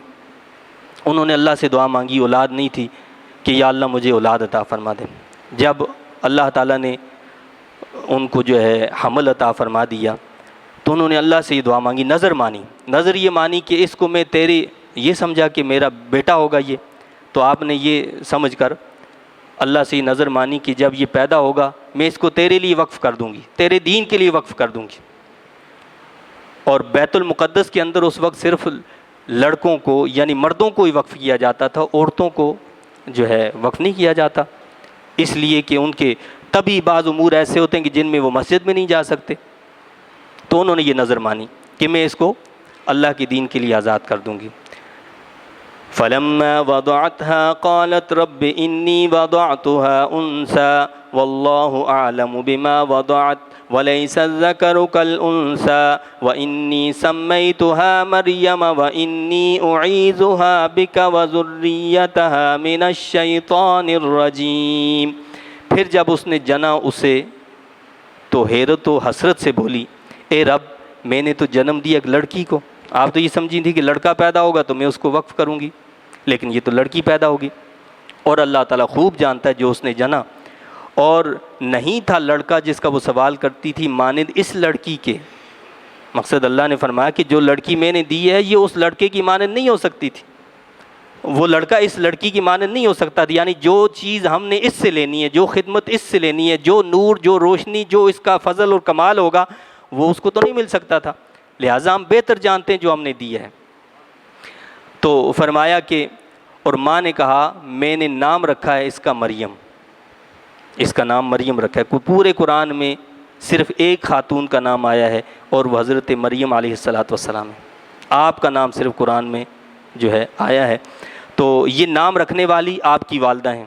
انہوں نے اللہ سے دعا مانگی، اولاد نہیں تھی، کہ یا اللہ مجھے اولاد عطا فرما دے۔ جب اللہ تعالیٰ نے ان کو جو ہے حمل عطا فرما دیا تو انہوں نے اللہ سے یہ دعا مانگی، نظر مانی، نظر یہ مانی کہ اس کو میں تیرے، یہ سمجھا کہ میرا بیٹا ہوگا یہ، تو آپ نے یہ سمجھ کر اللہ سے یہ نظر مانی کہ جب یہ پیدا ہوگا میں اس کو تیرے لیے وقف کر دوں گی، تیرے دین کے لیے وقف کر دوں گی۔ اور بیت المقدس کے اندر اس وقت صرف لڑکوں کو یعنی مردوں کو ہی وقف کیا جاتا تھا، عورتوں کو جو ہے وقف نہیں کیا جاتا، اس لیے کہ ان کے تبھی بعض امور ایسے ہوتے ہیں کہ جن میں وہ مسجد میں نہیں جا سکتے، تو انہوں نے یہ نظر مانی کہ میں اس کو اللہ کے دین کے لیے آزاد کر دوں گی۔ فَلَمَّا وَضَعَتْهَا قَالَتْ رَبِّ إِنِّي وَضَعْتُهَا أُنْثَىٰ وَاللَّهُ أَعْلَمُ بِمَا وَضَعَتْ وَلَيْسَ الذَّكَرُ كَالْأُنْثَىٰ وَإِنِّي سَمَّيْتُهَا مَرْيَمَ وَإِنِّي أُعِيذُهَا بِكَ وَذُرِّيَّتَهَا مِنَ الشَّيْطَانِ الرَّجِيمِ۔ پھر جب اس نے جنا اسے تو حیرت و حسرت سے بولی، اے رب میں نے تو جنم دیا ایک لڑکی کو، آپ تو یہ سمجھی تھی کہ لڑکا پیدا ہوگا تو میں اس کو وقف کروں گی، لیکن یہ تو لڑکی پیدا ہوگی، اور اللہ تعالیٰ خوب جانتا ہے جو اس نے جنا، اور نہیں تھا لڑکا جس کا وہ سوال کرتی تھی مانند اس لڑکی کے۔ مقصد اللہ نے فرمایا کہ جو لڑکی میں نے دی ہے یہ اس لڑکے کی مانند نہیں ہو سکتی تھی، وہ لڑکا اس لڑکی کی مانند نہیں ہو سکتا تھا، یعنی جو چیز ہم نے اس سے لینی ہے، جو خدمت اس سے لینی ہے، جو نور، جو روشنی، جو اس کا فضل اور کمال ہوگا وہ اس کو تو نہیں مل سکتا تھا، لہٰذا ہم بہتر جانتے ہیں جو ہم نے دیا ہے۔ تو فرمایا کہ، اور ماں نے کہا میں نے نام رکھا ہے اس کا مریم، اس کا نام مریم رکھا ہے۔ پورے قرآن میں صرف ایک خاتون کا نام آیا ہے اور وہ حضرت مریم علیہ السلام ہے، آپ کا نام صرف قرآن میں جو ہے آیا ہے۔ تو یہ نام رکھنے والی آپ کی والدہ ہیں۔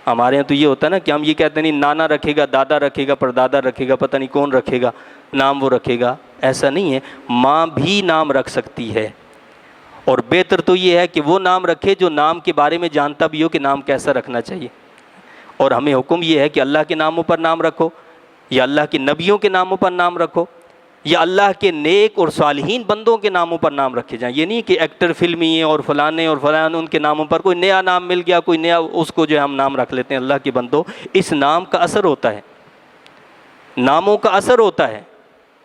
ہمارے یہاں تو یہ ہوتا ہے نا کہ ہم یہ کہتے ہیں نہیں نانا رکھے گا، دادا رکھے گا، پردادا رکھے گا، پتہ نہیں کون رکھے گا نام، وہ رکھے گا، ایسا نہیں ہے، ماں بھی نام رکھ سکتی ہے، اور بہتر تو یہ ہے کہ وہ نام رکھے جو نام کے بارے میں جانتا بھی ہو کہ نام کیسا رکھنا چاہیے۔ اور ہمیں حکم یہ ہے کہ اللہ کے ناموں پر نام رکھو، یا اللہ کے نبیوں کے ناموں پر نام رکھو، یا اللہ کے نیک اور صالحین بندوں کے ناموں پر نام رکھے جائیں۔ یہ نہیں کہ ایکٹر فلمی ہیں اور فلانے اور فلان ان کے ناموں پر کوئی نیا نام مل گیا، کوئی نیا اس کو جو ہے ہم نام رکھ لیتے ہیں۔ اللہ کے بندوں، اس نام کا اثر ہوتا ہے، ناموں کا اثر ہوتا ہے۔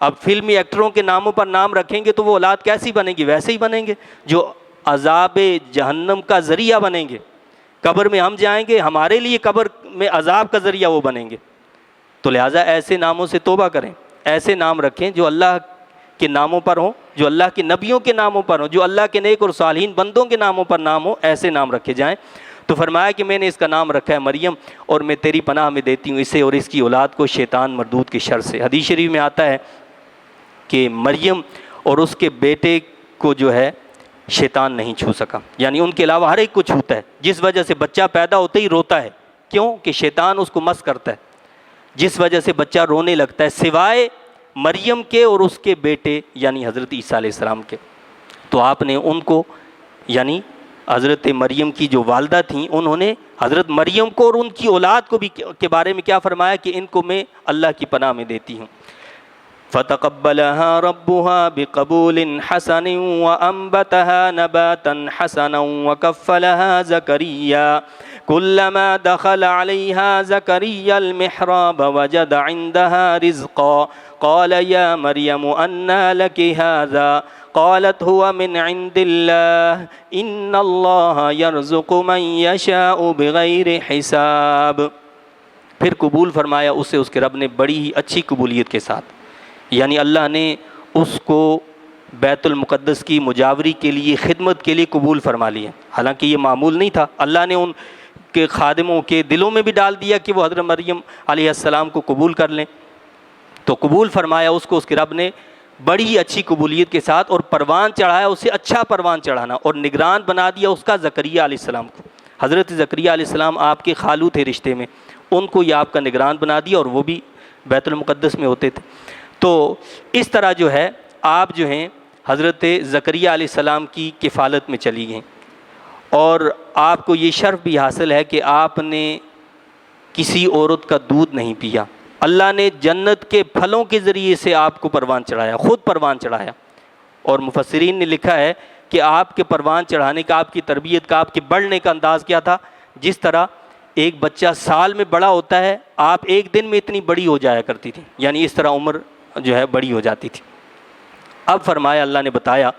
اب فلمی ایکٹروں کے ناموں پر نام رکھیں گے تو وہ اولاد کیسی بنے گی؟ ویسے ہی بنیں گے جو عذاب جہنم کا ذریعہ بنیں گے۔ قبر میں ہم جائیں گے، ہمارے لیے قبر میں عذاب کا ذریعہ وہ بنیں گے۔ تو لہٰذا ایسے ناموں سے توبہ کریں، ایسے نام رکھیں جو اللہ کے ناموں پر ہوں، جو اللہ کے نبیوں کے ناموں پر ہوں، جو اللہ کے نیک اور صالحین بندوں کے ناموں پر نام ہو، ایسے نام رکھے جائیں۔ تو فرمایا کہ میں نے اس کا نام رکھا ہے مریم، اور میں تیری پناہ میں دیتی ہوں اسے اور اس کی اولاد کو شیطان مردود کی شر سے۔ حدیث شریف میں آتا ہے کہ مریم اور اس کے بیٹے کو جو ہے شیطان نہیں چھو سکا، یعنی ان کے علاوہ ہر ایک کو چھوتا ہے، جس وجہ سے بچہ پیدا ہوتے ہی روتا ہے۔ کیوں؟ کہ شیطان اس کو مس کرتا ہے، جس وجہ سے بچہ رونے لگتا ہے، سوائے مریم کے اور اس کے بیٹے یعنی حضرت عیسیٰ علیہ السلام کے۔ تو آپ نے ان کو یعنی حضرت مریم کی جو والدہ تھیں انہوں نے حضرت مریم کو اور ان کی اولاد کو بھی کے بارے میں کیا فرمایا کہ ان کو میں اللہ کی پناہ میں دیتی ہوں۔ فتقبلها ربها بقبول حسن وأنبتها نباتا حسنا وكفلها زكريا كلما دخل عليها زكريا المحراب وجد عندها رزقا قال يا مريم أنى لك هذا قالت هو من عند الله إن الله يرزق من يشاء بغير حساب. پھر قبول فرمایا اسے اس کے رب نے بڑی ہی اچھی قبولیت کے ساتھ، یعنی اللہ نے اس کو بیت المقدس کی مجاوری کے لیے خدمت کے لیے قبول فرما لیا. حالانکہ یہ معمول نہیں تھا، اللہ نے ان کے خادموں کے دلوں میں بھی ڈال دیا کہ وہ حضرت مریم علیہ السلام کو قبول کر لیں. تو قبول فرمایا اس کو اس کے رب نے بڑی ہی اچھی قبولیت کے ساتھ، اور پروان چڑھایا اسے اچھا پروان چڑھانا، اور نگران بنا دیا اس کا زکریہ علیہ السلام کو. حضرت زکریہ علیہ السلام آپ کے خالو تھے رشتے میں، ان کو یہ آپ کا نگران بنا دیا، اور وہ بھی بیت المقدس میں ہوتے تھے. تو اس طرح جو ہے آپ جو ہیں حضرت زکریہ علیہ السلام کی کفالت میں چلی گئیں، اور آپ کو یہ شرف بھی حاصل ہے کہ آپ نے کسی عورت کا دودھ نہیں پیا. اللہ نے جنت کے پھلوں کے ذریعے سے آپ کو پروان چڑھایا، خود پروان چڑھایا. اور مفسرین نے لکھا ہے کہ آپ کے پروان چڑھانے کا، آپ کی تربیت کا، آپ کے بڑھنے کا انداز کیا تھا؟ جس طرح ایک بچہ سال میں بڑا ہوتا ہے، آپ ایک دن میں اتنی بڑی ہو جایا کرتی تھی، یعنی اس طرح عمر جو ہے بڑی ہو جاتی تھی. اب فرمایا، اللہ نے بتایا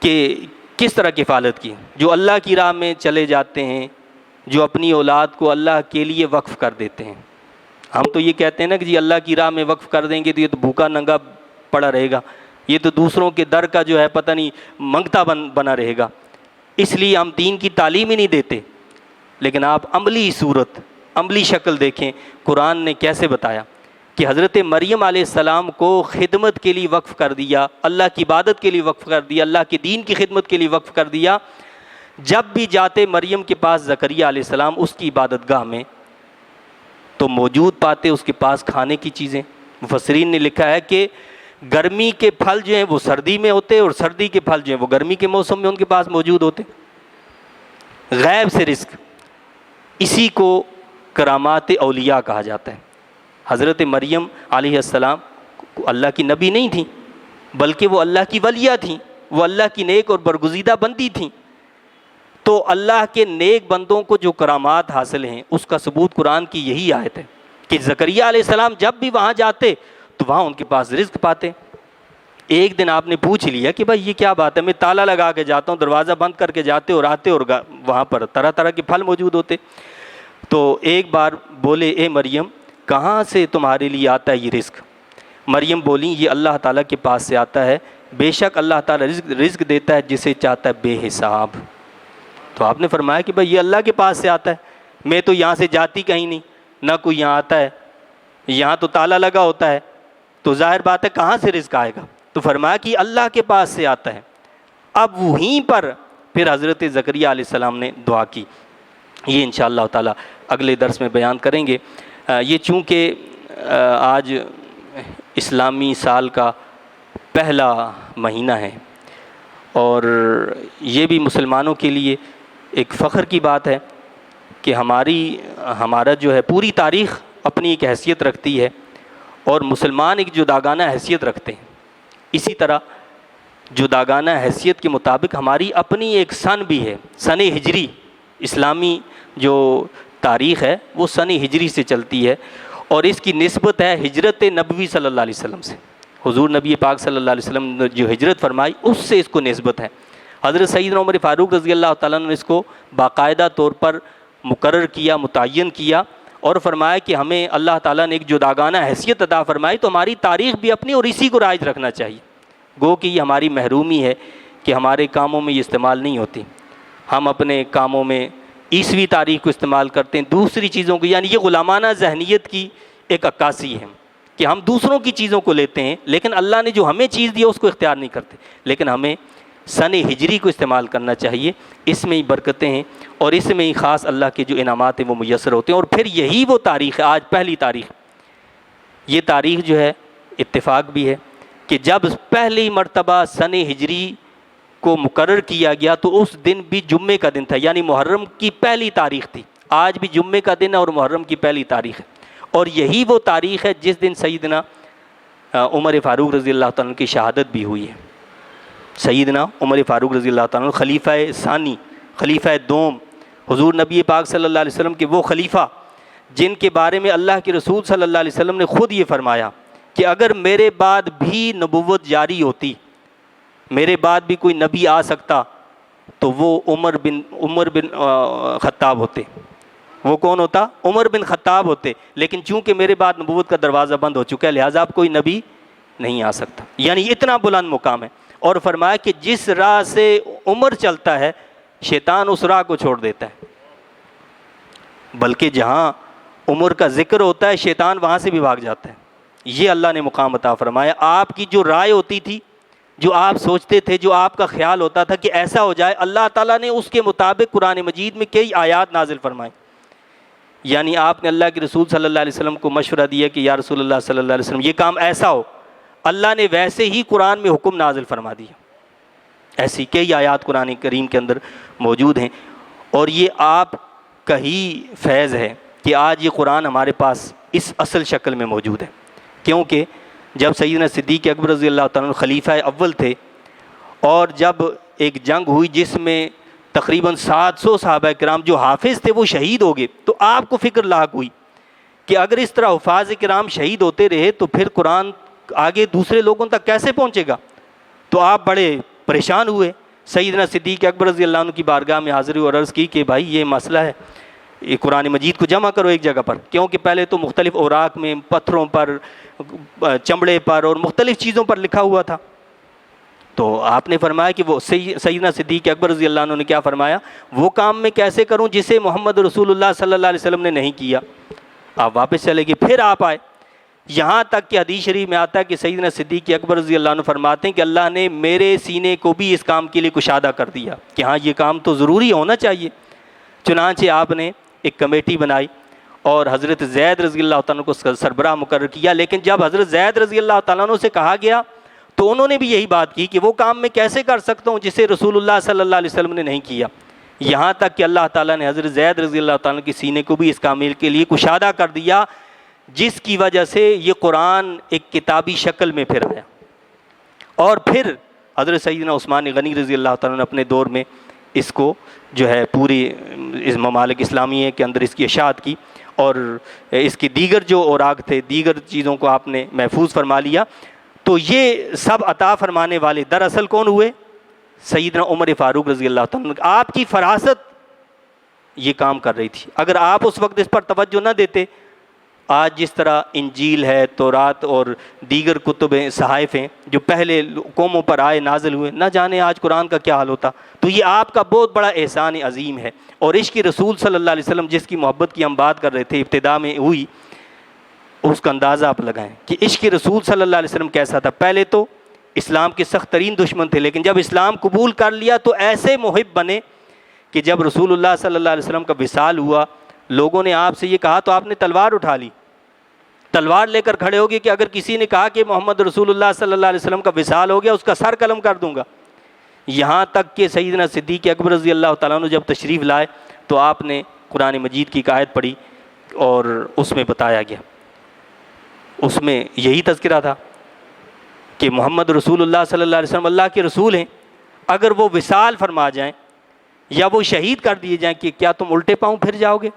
کہ کس طرح کفالت کی. جو اللہ کی راہ میں چلے جاتے ہیں، جو اپنی اولاد کو اللہ کے لیے وقف کر دیتے ہیں. ہم تو یہ کہتے ہیں نا کہ جی اللہ کی راہ میں وقف کر دیں گے تو یہ تو بھوکا ننگا پڑا رہے گا، یہ تو دوسروں کے در کا جو ہے پتہ نہیں منگتا بنا رہے گا، اس لیے ہم دین کی تعلیم ہی نہیں دیتے. لیکن آپ عملی صورت، عملی شکل دیکھیں قرآن نے کیسے بتایا کہ حضرت مریم علیہ السلام کو خدمت کے لیے وقف کر دیا، اللہ کی عبادت کے لیے وقف کر دیا، اللہ کے دین کی خدمت کے لیے وقف کر دیا. جب بھی جاتے مریم کے پاس زکریہ علیہ السلام اس کی عبادت گاہ میں، تو موجود پاتے اس کے پاس کھانے کی چیزیں. مفسرین نے لکھا ہے کہ گرمی کے پھل جو ہیں وہ سردی میں ہوتے، اور سردی کے پھل جو ہیں وہ گرمی کے موسم میں ان کے پاس موجود ہوتے. غیب سے رزق، اسی کو کرامات اولیاء کہا جاتا ہے. حضرت مریم علیہ السلام اللہ کی نبی نہیں تھیں، بلکہ وہ اللہ کی ولیہ تھیں، وہ اللہ کی نیک اور برگزیدہ بندی تھیں. تو اللہ کے نیک بندوں کو جو کرامات حاصل ہیں اس کا ثبوت قرآن کی یہی آیت ہے کہ زکریہ علیہ السلام جب بھی وہاں جاتے تو وہاں ان کے پاس رزق پاتے. ایک دن آپ نے پوچھ لیا کہ بھائی یہ کیا بات ہے، میں تالا لگا کے جاتا ہوں، دروازہ بند کر کے جاتے اور آتے، اور وہاں پر طرح طرح کے پھل موجود ہوتے. تو ایک بار بولے، اے مریم کہاں سے تمہارے لیے آتا ہے یہ رزق؟ مریم بولیں، یہ اللہ تعالیٰ کے پاس سے آتا ہے، بے شک اللہ تعالیٰ رزق دیتا ہے جسے چاہتا ہے بے حساب. تو آپ نے فرمایا کہ بھائی یہ اللہ کے پاس سے آتا ہے، میں تو یہاں سے جاتی کہیں نہیں، نہ کوئی یہاں آتا ہے، یہاں تو تالا لگا ہوتا ہے، تو ظاہر بات ہے کہاں سے رزق آئے گا؟ تو فرمایا کہ اللہ کے پاس سے آتا ہے. اب وہیں پر پھر حضرت زکریہ علیہ السلام نے دعا کی. یہ انشاءاللہ تعالیٰ اگلے درس میں بیان کریں گے. یہ چونکہ آج اسلامی سال کا پہلا مہینہ ہے، اور یہ بھی مسلمانوں کے لیے ایک فخر کی بات ہے کہ ہمارا جو ہے پوری تاریخ اپنی ایک حیثیت رکھتی ہے، اور مسلمان ایک جداگانہ حیثیت رکھتے ہیں. اسی طرح جداگانہ حیثیت کے مطابق ہماری اپنی ایک سن بھی ہے، سن ہجری. اسلامی جو تاریخ ہے وہ سن ہجری سے چلتی ہے، اور اس کی نسبت ہے ہجرت نبوی صلی اللہ علیہ وسلم سے. حضور نبی پاک صلی اللہ علیہ وسلم نے جو ہجرت فرمائی اس سے اس کو نسبت ہے. حضرت سیدنا عمر فاروق رضی اللہ تعالیٰ نے اس کو باقاعدہ طور پر مقرر کیا، متعین کیا، اور فرمایا کہ ہمیں اللہ تعالیٰ نے ایک جداگانہ حیثیت عطا فرمائی، تو ہماری تاریخ بھی اپنی اور اسی کو رائج رکھنا چاہیے. گو کہ یہ ہماری محرومی ہے کہ ہمارے کاموں میں یہ استعمال نہیں ہوتی. ہم اپنے کاموں میں عیسوی تاریخ کو استعمال کرتے ہیں، دوسری چیزوں کو، یعنی یہ غلامانہ ذہنیت کی ایک عکاسی ہے کہ ہم دوسروں کی چیزوں کو لیتے ہیں، لیکن اللہ نے جو ہمیں چیز دی اس کو اختیار نہیں کرتے. لیکن ہمیں سن ہجری کو استعمال کرنا چاہیے، اس میں ہی برکتیں ہیں، اور اس میں ہی خاص اللہ کے جو انعامات ہیں وہ میسر ہوتے ہیں. اور پھر یہی وہ تاریخ ہے، آج پہلی تاریخ. یہ تاریخ جو ہے اتفاق بھی ہے کہ جب پہلی مرتبہ سن ہجری کو مقرر کیا گیا تو اس دن بھی جمعے کا دن تھا، یعنی محرم کی پہلی تاریخ تھی. آج بھی جمعے کا دن ہے اور محرم کی پہلی تاریخ ہے. اور یہی وہ تاریخ ہے جس دن سیدنا عمر فاروق رضی اللہ تعالیٰ عنہ کی شہادت بھی ہوئی ہے۔ سیدنا عمر فاروق رضی اللہ تعالیٰ عنہ خلیفہ ثانی، خلیفہ دوم، حضور نبی پاک صلی اللہ علیہ وسلم کے وہ خلیفہ جن کے بارے میں اللہ کے رسول صلی اللہ علیہ وسلم نے خود یہ فرمایا کہ اگر میرے بعد بھی نبوت جاری ہوتی، میرے بعد بھی کوئی نبی آ سکتا تو وہ عمر بن خطاب ہوتے۔ وہ کون ہوتا؟ عمر بن خطاب ہوتے، لیکن چونکہ میرے بعد نبوت کا دروازہ بند ہو چکا ہے لہٰذا اب کوئی نبی نہیں آ سکتا۔ یعنی اتنا بلند مقام ہے۔ اور فرمایا کہ جس راہ سے عمر چلتا ہے شیطان اس راہ کو چھوڑ دیتا ہے، بلکہ جہاں عمر کا ذکر ہوتا ہے شیطان وہاں سے بھی بھاگ جاتا ہے۔ یہ اللہ نے مقام عطا فرمایا۔ آپ کی جو رائے ہوتی تھی، جو آپ سوچتے تھے، جو آپ کا خیال ہوتا تھا کہ ایسا ہو جائے، اللہ تعالیٰ نے اس کے مطابق قرآن مجید میں کئی آیات نازل فرمائیں۔ یعنی آپ نے اللہ کے رسول صلی اللہ علیہ وسلم کو مشورہ دیا کہ یا رسول اللہ صلی اللہ علیہ وسلم یہ کام ایسا ہو، اللہ نے ویسے ہی قرآن میں حکم نازل فرما دیا۔ ایسی کئی آیات قرآن کریم کے اندر موجود ہیں، اور یہ آپ کا ہی فیض ہے کہ آج یہ قرآن ہمارے پاس اس اصل شکل میں موجود ہے۔ کیونکہ جب سیدنا صدیق اکبر رضی اللہ تعالیٰ عنہ خلیفہ اول تھے، اور جب ایک جنگ ہوئی جس میں تقریباً 700 صحابہ کرام جو حافظ تھے وہ شہید ہو گئے، تو آپ کو فکر لاحق ہوئی کہ اگر اس طرح حفاظ کرام شہید ہوتے رہے تو پھر قرآن آگے دوسرے لوگوں تک کیسے پہنچے گا؟ تو آپ بڑے پریشان ہوئے، سیدنا صدیق اکبر رضی اللہ عنہ کی بارگاہ میں حاضری اور عرض کی کہ بھائی یہ مسئلہ ہے، یہ قرآن مجید کو جمع کرو ایک جگہ پر، کیونکہ پہلے تو مختلف اوراق میں پتھروں پر، چمڑے پر اور مختلف چیزوں پر لکھا ہوا تھا۔ تو آپ نے فرمایا کہ وہ سیدنا صدیق اکبر رضی اللہ عنہ نے کیا فرمایا، وہ کام میں کیسے کروں جسے محمد رسول اللہ صلی اللہ علیہ وسلم نے نہیں کیا۔ آپ واپس چلے گئے، پھر آپ آئے، یہاں تک کہ حدیث شریف میں آتا ہے کہ سیدنا صدیق اکبر رضی اللہ عنہ فرماتے ہیں کہ اللہ نے میرے سینے کو بھی اس کام کے لیے کشادہ کر دیا کہ ہاں یہ کام تو ضروری ہونا چاہیے۔ چنانچہ آپ نے ایک کمیٹی بنائی اور حضرت زید رضی اللہ تعالیٰ عنہ کو سربراہ مقرر کیا، لیکن جب حضرت زید رضی اللہ تعالیٰ عنہ سے کہا گیا تو انہوں نے بھی یہی بات کی کہ وہ کام میں کیسے کر سکتا ہوں جسے رسول اللہ صلی اللہ علیہ وسلم نے نہیں کیا۔ یہاں تک کہ اللہ تعالیٰ نے حضرت زید رضی اللہ تعالیٰ عنہ کے سینے کو بھی اس کام کے لیے کشادہ کر دیا، جس کی وجہ سے یہ قرآن ایک کتابی شکل میں پھر آیا۔ اور پھر حضرت سیدنا عثمان غنی رضی اللہ تعالیٰ نے اپنے دور میں اس کو جو ہے پوری اس ممالک اسلامیہ کے اندر اس کی اشاعت کی، اور اس کی دیگر جو اوراق تھے، دیگر چیزوں کو آپ نے محفوظ فرما لیا۔ تو یہ سب عطا فرمانے والے دراصل کون ہوئے؟ سیدنا عمر فاروق رضی اللہ تعالیٰ عنہ۔ آپ کی فراست یہ کام کر رہی تھی۔ اگر آپ اس وقت اس پر توجہ نہ دیتے، آج جس طرح انجیل ہے، تورات اور دیگر کتب ہیں، صحائف ہیں جو پہلے قوموں پر آئے نازل ہوئے، نہ جانے آج قرآن کا کیا حال ہوتا۔ تو یہ آپ کا بہت بڑا احسان عظیم ہے۔ اور عشق رسول صلی اللہ علیہ وسلم جس کی محبت کی ہم بات کر رہے تھے ابتدا میں ہوئی، اس کا اندازہ آپ لگائیں کہ عشق رسول صلی اللہ علیہ وسلم کیسا تھا۔ پہلے تو اسلام کے سخت ترین دشمن تھے، لیکن جب اسلام قبول کر لیا تو ایسے محب بنے کہ جب رسول اللہ صلی اللہ علیہ وسلم کا وصال ہوا، لوگوں نے آپ سے یہ کہا تو آپ نے تلوار اٹھا لی، تلوار لے کر کھڑے ہو گئے کہ اگر کسی نے کہا کہ محمد رسول اللہ صلی اللہ علیہ وسلم کا وصال ہو گیا اس کا سر قلم کر دوں گا۔ یہاں تک کہ سیدنا صدیق اکبر رضی اللہ تعالیٰ عنہ جب تشریف لائے تو آپ نے قرآن مجید کی ایک آیت پڑھی اور اس میں بتایا گیا، اس میں یہی تذکرہ تھا کہ محمد رسول اللہ صلی اللہ علیہ وسلم اللہ کے رسول ہیں، اگر وہ وصال فرما جائیں یا وہ شہید کر دیے جائیں کہ کیا تم الٹے پاؤں پھر جاؤ گے؟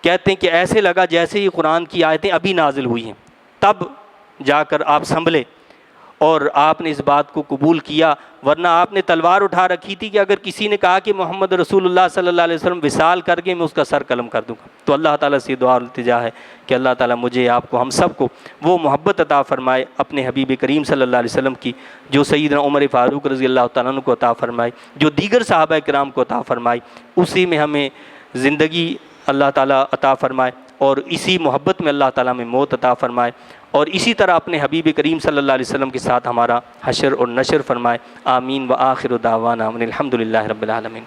کہتے ہیں کہ ایسے لگا جیسے ہی قرآن کی آیتیں ابھی نازل ہوئی ہیں، تب جا کر آپ سنبھلے اور آپ نے اس بات کو قبول کیا، ورنہ آپ نے تلوار اٹھا رکھی تھی کہ اگر کسی نے کہا کہ محمد رسول اللہ صلی اللہ علیہ وسلم وصال کر کے میں اس کا سر قلم کر دوں گا۔ تو اللہ تعالیٰ سے دعا التجا ہے کہ اللہ تعالیٰ مجھے، آپ کو، ہم سب کو وہ محبت عطا فرمائے اپنے حبیب کریم صلی اللہ علیہ وسلم کی جو سیدنا عمر فاروق رضی اللہ تعالیٰ عنہ کو عطا فرمائے، جو دیگر صحابہ کرام کو عطا فرمائے، اسی میں ہمیں زندگی اللہ تعالیٰ عطا فرمائے اور اسی محبت میں اللہ تعالیٰ میں موت عطا فرمائے، اور اسی طرح اپنے حبیب کریم صلی اللہ علیہ وسلم کے ساتھ ہمارا حشر اور نشر فرمائے۔ آمین و آخر دعوانا الحمد للہ رب العالمین۔